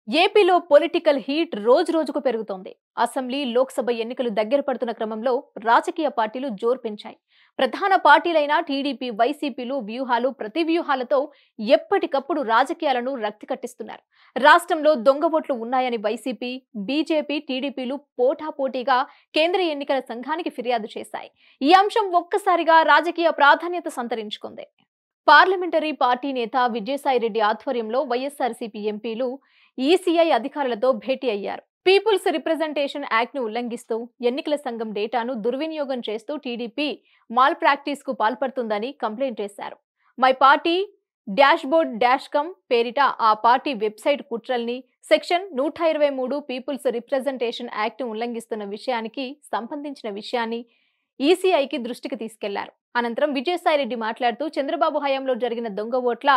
ఏపీలో political heat రోజు రోజుకు పెరుగుతోంది. అసెంబ్లీ, లోక్సభ ఎన్నికలు దగ్గర పడుతున్న క్రమంలో రాజకీయ పార్టీలు జోరు పెంచాయి. ప్రధాన పార్టీలైన టీడీపీ, వైసీపీలు వ్యూహాలు, ప్రతివ్యూహాలతో ఎప్పటికప్పుడు రాజకీయాలను రక్తి కట్టిస్తున్నారు. రాష్ట్రంలో దొంగ ఓట్లు ఉన్నాయని వైసీపీ, బీజేపీ, టీడీపీలు పోటాపోటీగా కేంద్ర ఎన్నికల సంఘానికి ఫిర్యాదు చేశాయి. ఈ అంశం ఒక్కసారిగా రాజకీయ ప్రాధాన్యత సంతరించుకుంది. పార్లమెంటరీ పార్టీ నేత విజయసాయిరెడ్డి ఆధ్వర్యంలో వైఎస్ఆర్సీపీ ఎంపీలు ఈసీఐ అధికారులతో భేటీ అయ్యారు. పీపుల్స్ రిప్రజెంటేషన్ యాక్ట్ ను ఉల్లంఘిస్తూ ఎన్నికల సంఘం డేటాను దుర్వినియోగం చేస్తూ టీడీపీ మాల్ ప్రాక్టీస్ కు పాల్పడుతుందని కంప్లైంట్ చేశారు. మై పార్టీ డాష్బోర్డ్ పేరిట ఆ పార్టీ వెబ్సైట్ కుట్రల్ని సెక్షన్ 123 పీపుల్స్ రిప్రజెంటేషన్ యాక్ట్ ను ఉల్లంఘిస్తున్న విషయానికి సంబంధించిన విషయాన్ని ఈసీఐకి దృష్టికి తీసుకెళ్లారు. అనంతరం విజయసాయిరెడ్డి మాట్లాడుతూ చంద్రబాబు హయాంలో జరిగిన దొంగ ఓట్ల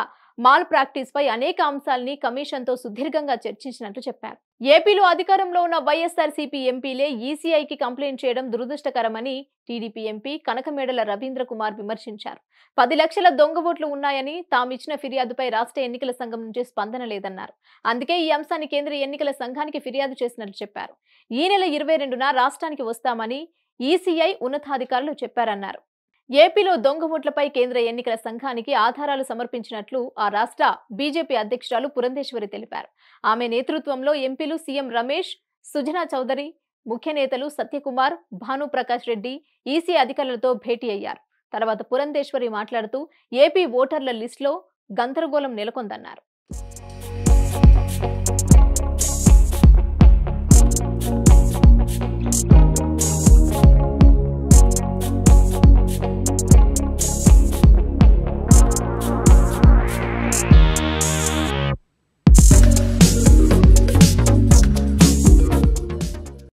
మాల్ ప్రాక్టీస్ పై అనేక అంశాల్ని కమిషన్ తో సుదీర్ఘంగా చర్చించినట్లు చెప్పారు. ఏపీలో అధికారంలో ఉన్న వైఎస్ఆర్సీపీ ఎంపీలే ఈసీఐకి కంప్లైంట్ చేయడం దురదృష్టకరమని టీడీపీ ఎంపీ కనకమేడల రవీంద్ర కుమార్ విమర్శించారు. 10 లక్షల దొంగ ఓట్లు ఉన్నాయని తామిచ్చిన ఫిర్యాదుపై రాష్ట్ర ఎన్నికల సంఘం నుంచి స్పందన లేదన్నారు. అందుకే ఈ అంశాన్ని కేంద్ర ఎన్నికల సంఘానికి ఫిర్యాదు చేసినట్లు చెప్పారు. ఈ నెల 22న రాష్ట్రానికి వస్తామని ఈసీఐ ఉన్నతాధికారులు చెప్పారన్నారు. ఏపీలో దొంగ ఓట్లపై కేంద్ర ఎన్నికల సంఘానికి ఆధారాలు సమర్పించినట్లు ఆ రాష్ట్ర బీజేపీ అధ్యక్షురాలు పురంధేశ్వరి తెలిపారు. ఆమె నేతృత్వంలో ఎంపీలు సీఎం రమేష్, సుజనా చౌదరి, ముఖ్య నేతలు సత్యకుమార్, భానుప్రకాష్ రెడ్డి ఈసీ అధికారులతో భేటీ అయ్యారు. తర్వాత పురంధేశ్వరి మాట్లాడుతూ ఏపీ ఓటర్ల లిస్టులో గందరగోళం నెలకొందన్నారు.